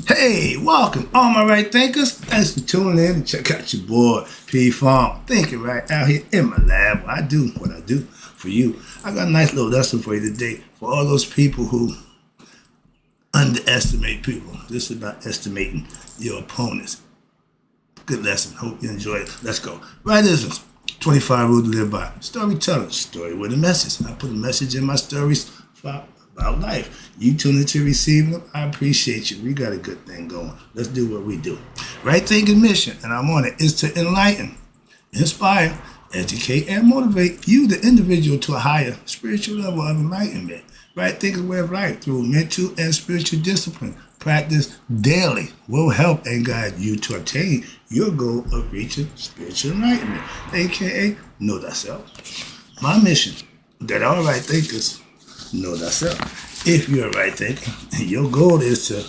Hey, welcome, all my right thinkers. Thanks for tuning in and check out your boy, P Farm. Thinking right out here in my lab. I do what I do for you. I got a nice little lesson for you today for all those people who underestimate people. This is about estimating your opponents. Good lesson. Hope you enjoy it. Let's go. Right is 25 rules to live by. Storytelling. Story with a message. I put a message in my stories about life. You tune into receiving them. I appreciate you. We got a good thing going. Let's do what we do. Right thinking mission, and I'm on it, is to enlighten, inspire, educate, and motivate you, the individual, to a higher spiritual level of enlightenment. Right thinking way of life through mental and spiritual discipline. Practice daily will help and guide you to attain your goal of reaching spiritual enlightenment, aka know thyself. My mission, that all right thinkers know thyself. If you're a right thinker, your goal is to,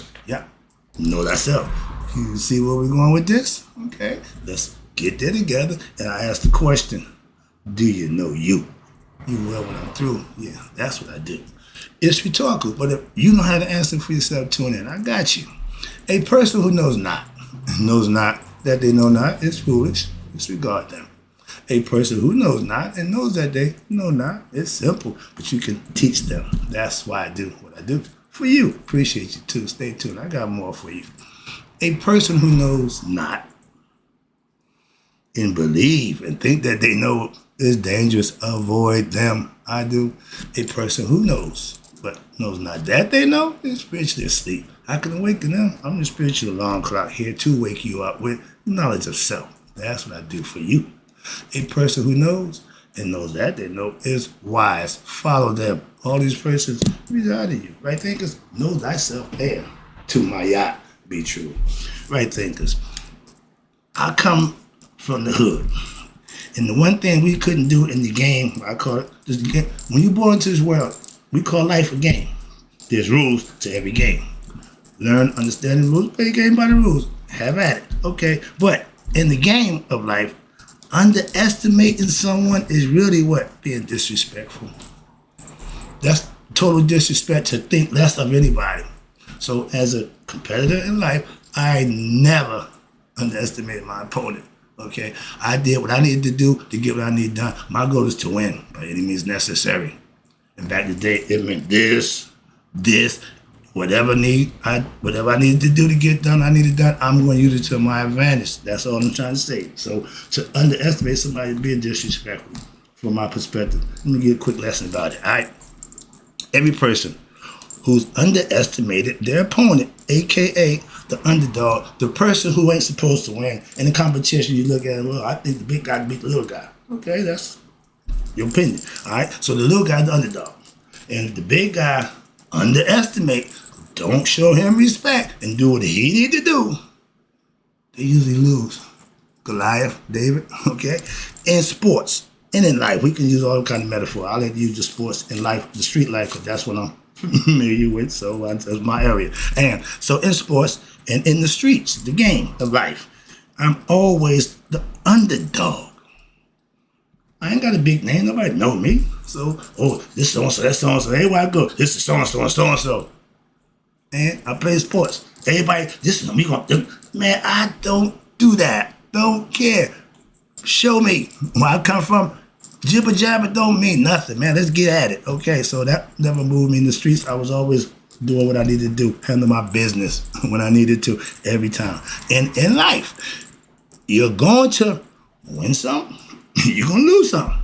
know thyself. You see where we're going with this? Okay, let's get there together. And I ask the question, do you know you? You will when I'm through. Yeah, that's what I do. It's rhetorical, but if you know how to answer for yourself, tune in. I got you. A person who knows not that they know not is foolish. Disregard them. A person who knows not and knows that they know not, it's simple, but you can teach them. That's why I do what I do. For you, appreciate you too. Stay tuned. I got more for you. A person who knows not and believe and think that they know is dangerous, avoid them. I do. A person who knows but knows not that they know is spiritually asleep. I can awaken them. I'm the spiritual alarm clock here to wake you up with knowledge of self. That's what I do for you. A person who knows and knows that they know is wise. Follow them. All these persons reside in you. Right thinkers, know thyself there. To my yacht, be true. Right thinkers, I come from the hood. And the one thing we couldn't do in the game, I call it, when you're born into this world, we call life a game. There's rules to every game. Learn, understand the rules, play the game by the rules. Have at it. Okay, but in the game of life, underestimating someone is really what? Being disrespectful. That's total disrespect to think less of anybody. So as a competitor in life, I never underestimated my opponent. Okay, I did what I needed to do to get what I needed done. My goal is to win by any means necessary. And back in the day, it meant this, whatever I needed to do to get done, I needed done. I'm going to use it to my advantage. That's all I'm trying to say. So to underestimate somebody being disrespectful, from my perspective, let me give a quick lesson about it. All right, every person who's underestimated their opponent, aka the underdog, the person who ain't supposed to win. In the competition, you look at, well, I think the big guy beat the little guy. Okay, that's your opinion. All right, so the little guy's the underdog. And if the big guy underestimate, don't show him respect, and do what he need to do, they usually lose. Goliath, David, okay? In sports and in life, we can use all kind of metaphor. I'll let you use the sports in life, the street life, because that's what I'm familiar with, so that's my area. And so in sports and in the streets, the game of life, I'm always the underdog. I ain't got a big name. Nobody know me. So, this so-and-so, that's so-and-so. Everywhere I go, this is so-and-so and so-and-so. And I play sports. Everybody, this is me. Man, I don't do that. Don't care. Show me where I come from. Jibber jabber don't mean nothing, man. Let's get at it. Okay, so that never moved me in the streets. I was always doing what I needed to do, handle my business when I needed to, every time. And in life, you're going to win some, you're going to lose some.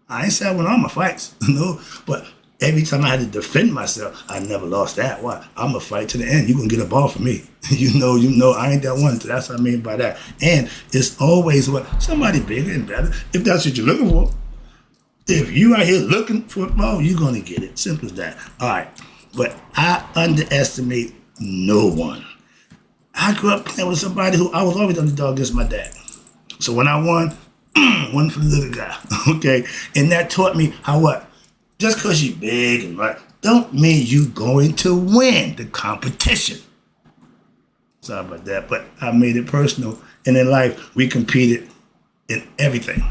I ain't said I won all my fights, no, but every time I had to defend myself, I never lost that. Why? I'm going to fight to the end. You're going to get a ball from me. You know, I ain't that one. So that's what I mean by that. And it's always what? Somebody bigger and better, if that's what you're looking for. If you out here looking for it, well, you're going to get it. Simple as that. All right. But I underestimate no one. I grew up playing with somebody who I was always underdog against my dad. So when I won, one for the little guy. Okay. And that taught me how what? Just because you're big and right, don't mean you going to win the competition. Sorry about that, but I made it personal. And in life, we competed in everything.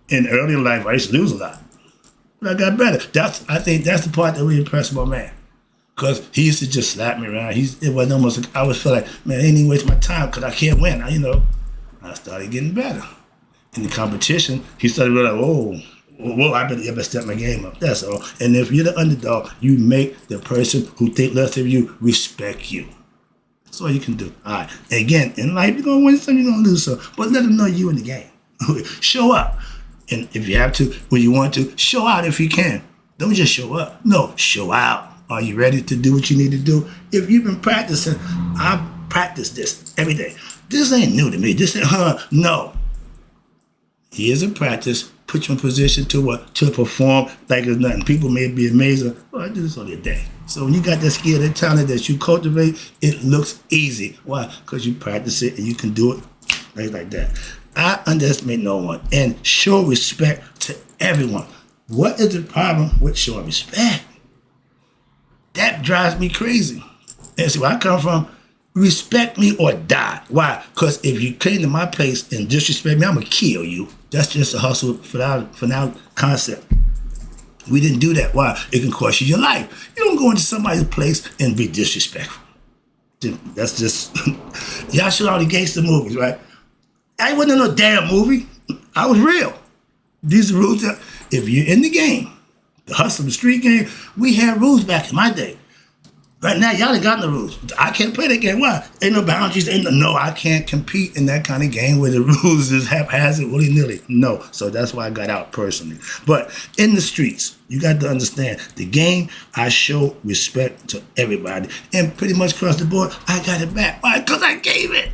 In early life, I used to lose a lot. But I got better. I think that's the part that really impressed my man. Because he used to just slap me around. It was almost like I would feel like, man, I ain't even waste my time because I can't win. I started getting better. In the competition, he started being like, whoa, I better step my game up. That's all. And if you're the underdog, you make the person who think less of you respect you. That's all you can do. All right. Again, in life, you're going to win some, you're going to lose some. But let them know you in the game. Show up. And if you have to, when you want to, show out if you can. Don't just show up. No, show out. Are you ready to do what you need to do? If you've been practicing, I practice this every day. This ain't new to me. This ain't, no. Years of practice put you in position to what? To perform like it's nothing. People may be amazing. Oh, I do this only a day. So when you got that skill, that talent that you cultivate, it looks easy. Why? Because you practice it and you can do it like that. I underestimate no one and show respect to everyone. What is the problem with showing respect? That drives me crazy. And see where I come from, respect me or die. Why? Because if you came to my place and disrespect me, I'm going to kill you. That's just a hustle for now concept. We didn't do that. Why? It can cost you your life. You don't go into somebody's place and be disrespectful. That's just, y'all shoot all the gangster movies, right? I wasn't in no damn movie. I was real. These are rules. If you're in the game, the hustle, the street game, we had rules back in my day. Right now, y'all ain't got no rules. I can't play that game. Why? Ain't no boundaries. No, I can't compete in that kind of game where the rules is haphazard, willy-nilly. No. So that's why I got out personally. But in the streets, you got to understand, the game, I show respect to everybody. And pretty much across the board, I got it back. Why? Because I gave it.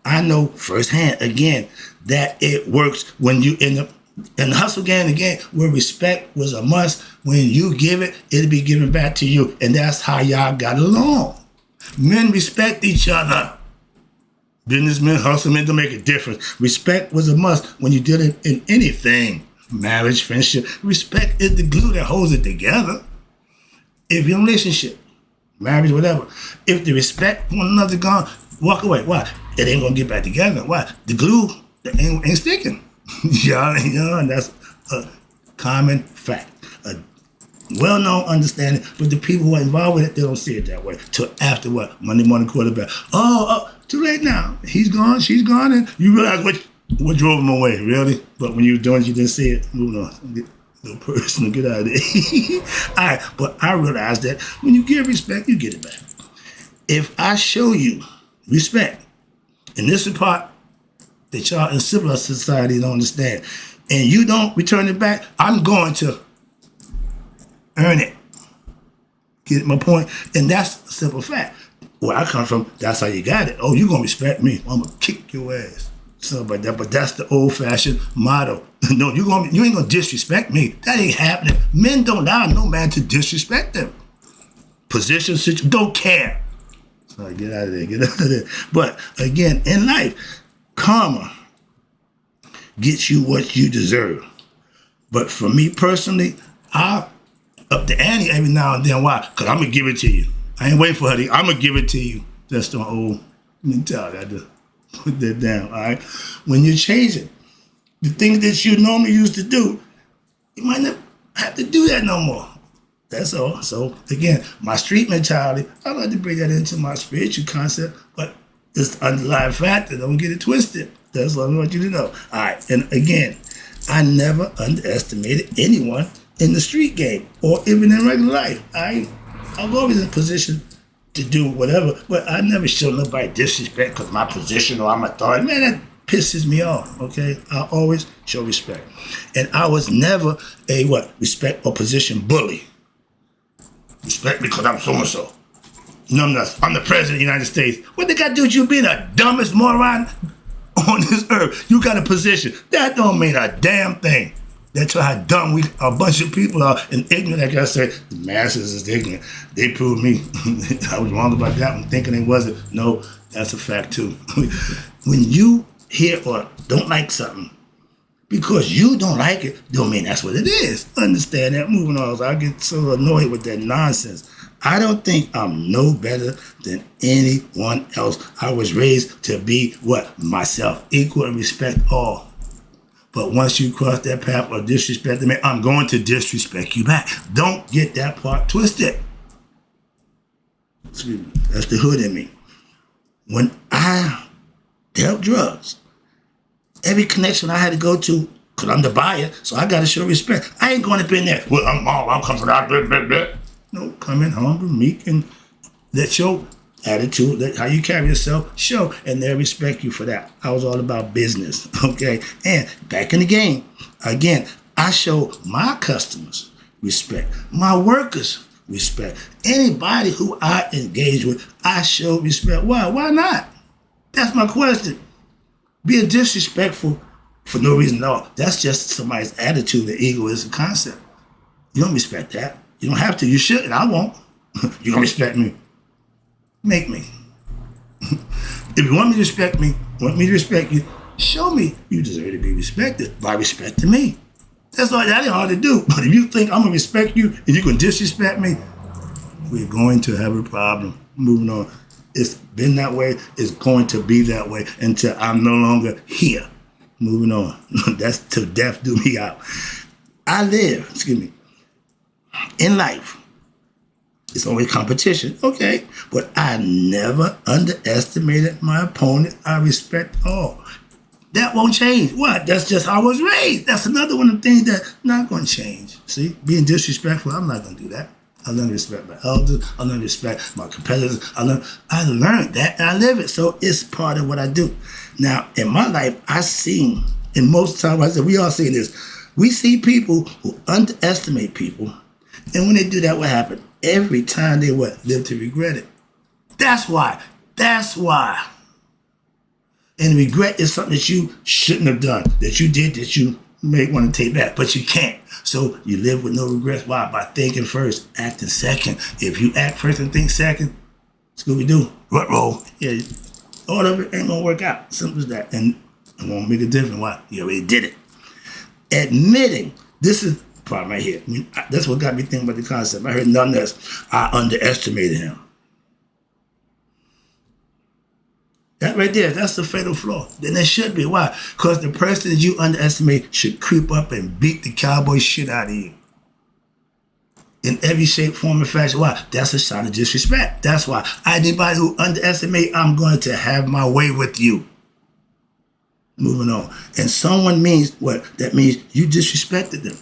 I know firsthand, again, that it works when you in the hustle game, again, where respect was a must. When you give it, it'll be given back to you. And that's how y'all got along. Men respect each other. Businessmen, hustlemen, don't make a difference. Respect was a must when you did it in anything. Marriage, friendship. Respect is the glue that holds it together. If your relationship, marriage, whatever, if the respect for one another gone, walk away. Why? It ain't gonna get back together. Why? The glue that ain't sticking. Y'all, and that's a common fact, a well-known understanding. But the people who are involved with it, they don't see it that way. Till after what? Monday morning quarterback. Oh, too late now. He's gone, she's gone, and you realize what drove him away, really? But when you were doing it, you didn't see it. Moving on. Get a little personal, get out of there. All right, but I realized that when you give respect, you get it back. If I show you respect, and this is the part that y'all in civilized society don't understand, and you don't return it back, I'm going to earn it. Get my point? And that's a simple fact. Where I come from, that's how you got it. Oh, you're going to respect me. I'm going to kick your ass. Something like that. But that's the old-fashioned motto. No, you ain't going to disrespect me. That ain't happening. Men don't allow no man to disrespect them. Position, situation, don't care. So get out of there. Get out of there. But again, in life, karma gets you what you deserve. But for me personally, I up the ante every now and then. Why? Because I'm going to give it to you. I ain't waiting for her. I'm going to give it to you. That's the old mentality. I had to put that down, all right? When you're changing, the things that you normally used to do, you might not have to do that no more. That's all. So, again, my street mentality, I like to bring that into my spiritual concept, but it's the underlying factor. Don't get it twisted. That's what I want you to know. All right. And again, I never underestimated anyone in the street game or even in regular life. I'm always in a position to do whatever, but I never show nobody disrespect because my position or I'm authority. Man, that pisses me off, okay? I always show respect. And I was never a respect or position bully. Respect because I'm so-and-so. No, I'm the president of the United States. What they got to do with you being the dumbest moron on this earth? You got a position. That don't mean a damn thing. That's how dumb a bunch of people are and ignorant. Like I said, the masses is ignorant. They proved me I was wrong about that one, thinking it wasn't. No, that's a fact too. When you hear or don't like something, because you don't like it, don't mean that's what it is. Understand that? Moving on. I get so annoyed with that nonsense. I don't think I'm no better than anyone else. I was raised to be myself, equal and respect all. But once you cross that path of disrespecting me, I'm going to disrespect you back. Don't get that part twisted. Excuse me. That's the hood in me. When I dealt drugs, every connection I had to go to, because I'm the buyer, so I got to show respect. I ain't going up in there, well, I'm coming out, blah, blah, blah. No, come in humble, meek, and let your attitude, let how you carry yourself show, and they'll respect you for that. I was all about business, okay? And back in the game, again, I show my customers respect, my workers respect. Anybody who I engage with, I show respect. Why? Why not? That's my question. Being disrespectful for no reason at all, that's just somebody's attitude and egoism concept. You don't respect that. You don't have to. You shouldn't. I won't. You don't respect me. Make me. If you want me to respect me, want me to respect you, show me you deserve to be respected by respecting me. That's all. That ain't hard to do. But if you think I'm gonna respect you and you can disrespect me, we're going to have a problem. Moving on. It's been that way. It's going to be that way until I'm no longer here. Moving on. That's till death do me out. I live, in life. It's always competition, okay, but I never underestimated my opponent. I respect all. That won't change. What? That's just how I was raised. That's another one of the things that's not going to change. See, being disrespectful, I'm not going to do that. I learned to respect my elders. I learned to respect my competitors. I learned that, and I live it, so it's part of what I do. Now, in my life, I seen, and most times I said, we all see this. We see people who underestimate people, and when they do that, what happens? Every time they live to regret it. That's why. And regret is something that you shouldn't have done, that you did, that you may want to take back, but you can't. So you live with no regrets. Why? By thinking first, acting second. If you act first and think second, Scooby-Doo, rut roll. Yeah, all of it ain't gonna work out. Simple as that. And it won't make a difference. Why? You already did it. Admitting, this is problem right here. That's what got me thinking about the concept. I heard nothing else. I underestimated him. That right there, that's the fatal flaw. Then there should be. Why? Because the person that you underestimate should creep up and beat the cowboy shit out of you. In every shape, form, and fashion. Why? That's a sign of disrespect. That's why. Anybody who underestimates, I'm going to have my way with you. Moving on. And someone means what? That means you disrespected them.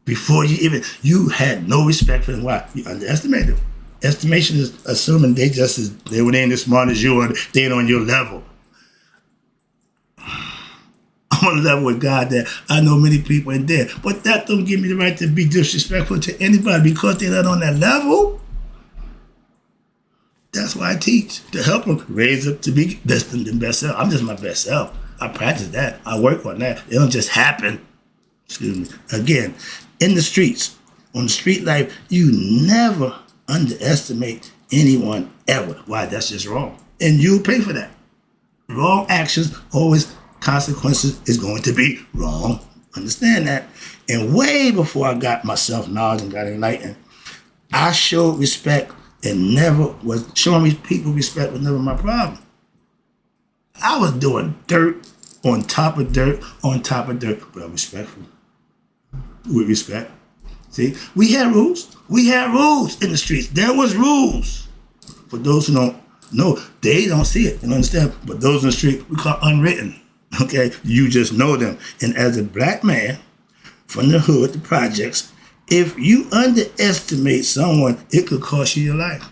Before you had no respect for them. Why? You underestimated them. Estimation is assuming they ain't as smart as you or they ain't on your level. I'm on a level with God that I know many people ain't there. But that don't give me the right to be disrespectful to anybody because they're not on that level. That's why I teach, to help them raise up to be best self. I'm just my best self. I practice that. I work on that. It don't just happen. Again, in the streets, on the street life, you never underestimate anyone ever. Why? That's just wrong. And you'll pay for that. Wrong actions, always consequences is going to be wrong. Understand that. And way before I got myself knowledge and got enlightened, I showed respect and never was showing people respect was never my problem. I was doing dirt on top of dirt, but I'm respectful. With respect. See, we had rules. We had rules in the streets. There was rules. For those who don't know, they don't see it and understand. But those in the street, we call unwritten. Okay? You just know them. And as a black man from the hood, the projects, if you underestimate someone, it could cost you your life.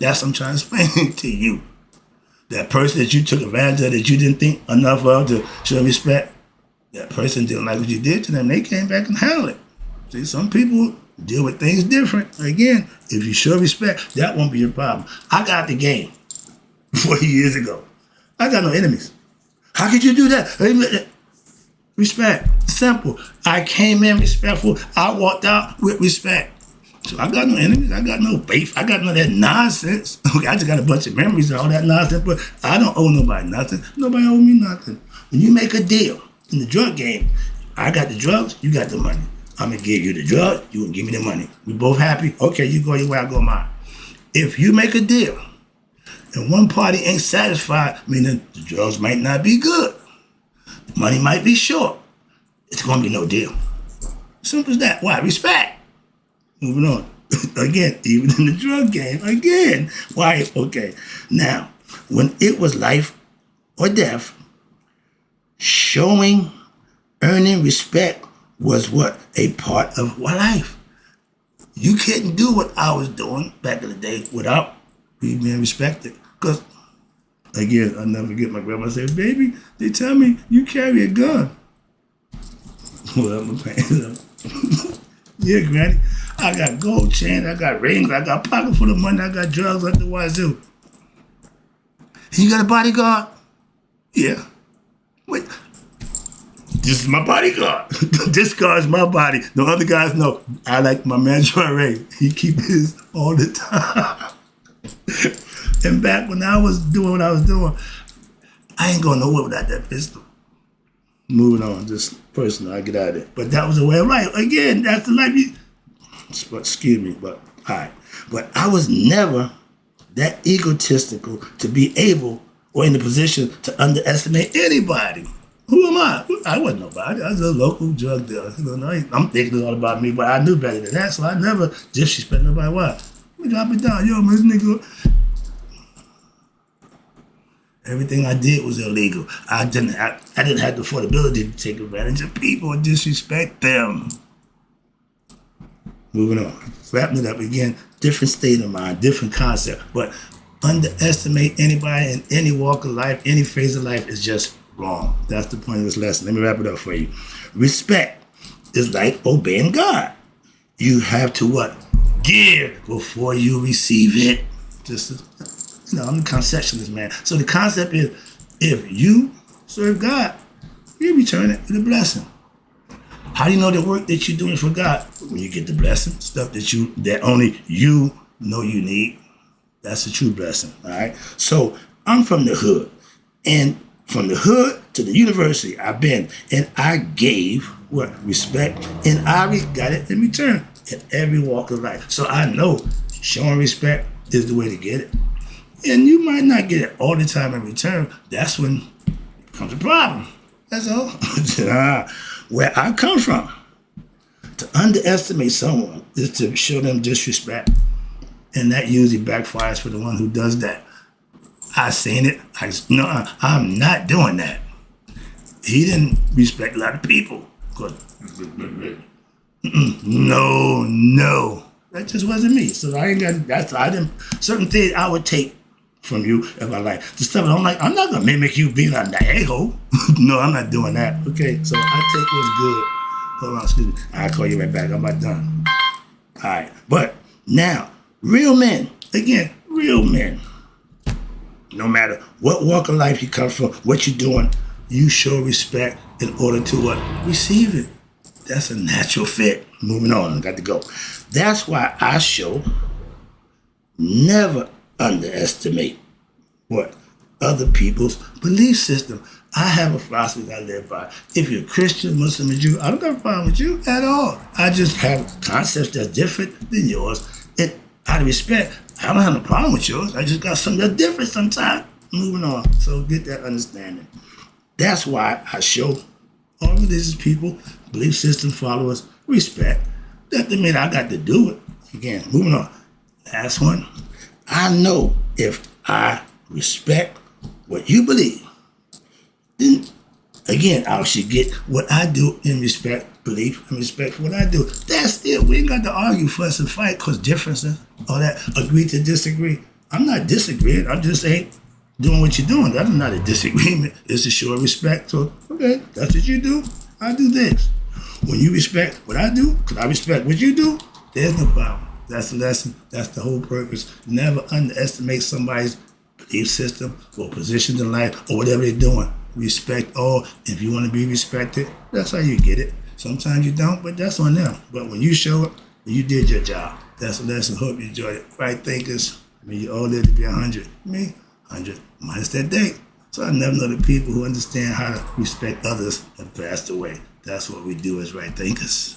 That's what I'm trying to explain to you. That person that you took advantage of, that you didn't think enough of to show respect, that person didn't like what you did to them. They came back and handled it. See, some people deal with things different. Again, if you show respect, that won't be your problem. I got the game 40 years ago. I got no enemies. How could you do that? Respect. Simple. I came in respectful. I walked out with respect. So I got no enemies. I got no beef. I got none of that nonsense. Okay, I just got a bunch of memories and all that nonsense, but I don't owe nobody nothing. Nobody owe me nothing. When you make a deal in the drug game, I got the drugs, you got the money. I'm going to give you the drug, you will give me the money. We both happy? Okay, you go your way, I go mine. If you make a deal and one party ain't satisfied, meaning the drugs might not be good, Money might be short. It's going to be no deal. Simple as that. Why? Respect. Moving on. Again, even in the drug game. Again. Why? Okay. Now, when it was life or death, earning respect was what? A part of life. You couldn't do what I was doing back in the day without being respected. Because, again, I'll never forget my grandma said, baby, they tell me you carry a gun. Well, I'm a pain. Yeah, Granny. I got gold chains, I got rings, I got pocket full of money, I got drugs like the wazoo. You got a bodyguard? Yeah. Wait. This is my bodyguard. This guy is my body. The other guys know. I like my man Ray. He keep his all the time. And back when I was doing what I was doing, I ain't going nowhere without that pistol. Moving on, just personal, I get out of it. But that was a way of life. Again, that's the life excuse me, but all right. But I was never that egotistical to be able or in the position to underestimate anybody. Who am I? I wasn't nobody. I was a local drug dealer. I'm thinking all about me, but I knew better than that, so I never disrespect nobody. Why? Let me drop it down. Yo, man, this nigga. Everything I did was illegal. I didn't have the affordability to take advantage of people and disrespect them. Moving on. Wrapping it up again. Different state of mind, different concept. But underestimate anybody in any walk of life, any phase of life is just wrong. That's the point of this lesson. Let me wrap it up for you. Respect is like obeying God. You have to what? Give before you receive it. I'm the conceptionist, man. So the concept is, if you serve God, you return it with a blessing. How do you know the work that you're doing for God? When you get the blessing, stuff that only you know you need. That's a true blessing, all right? So I'm from the hood, and from the hood to the university I've been, and I gave what? Respect, and I got it in return in every walk of life. So I know showing respect is the way to get it. And you might not get it all the time in return. That's when it becomes a problem. That's all. Where I come from, to underestimate someone is to show them disrespect. And that usually backfires for the one who does that. I seen it. I'm not doing that. He didn't respect a lot of people. No. That just wasn't me. So certain things I would take from you if I like. The stuff I'm like, I'm not going to mimic you being an a-hole. No, I'm not doing that. Okay, so I take what's good. Hold on, excuse me. I'll call you right back. I'm not done. All right. But now, real men, again, real men, no matter what walk of life you come from, what you're doing, you show respect in order to what? Receive it. That's a natural fit. Moving on, I got to go. That's why I show never underestimate what? Other people's belief system. I have a philosophy that I live by. If you're a Christian, Muslim, or Jew, I don't have a problem with you at all. I just have concepts that's different than yours. And out of respect, I don't have a problem with yours. I just got something that's different sometimes. Moving on. So get that understanding. That's why I show all religious people, belief system followers, respect. That doesn't mean I got to do it. Again, moving on. Last one. I know if I respect what you believe, then again, I should get what I do in respect, belief, and respect for what I do. That's it. We ain't got to argue, fuss, and fight because differences, all that, agree to disagree. I'm not disagreeing. I'm just saying doing what you're doing. That's not a disagreement. It's a show of respect. So, okay, that's what you do. I do this. When you respect what I do, because I respect what you do, there's no problem. That's the lesson. That's the whole purpose. Never underestimate somebody's belief system or position in life or whatever they're doing. Respect all. If you want to be respected, that's how you get it. Sometimes you don't, but that's on them. But when you show it, you did your job. That's the lesson. Hope you enjoyed it. Right thinkers. You all live to be 100. Me, 100 minus that day. So I never know the people who understand how to respect others have passed away. That's what we do as right thinkers.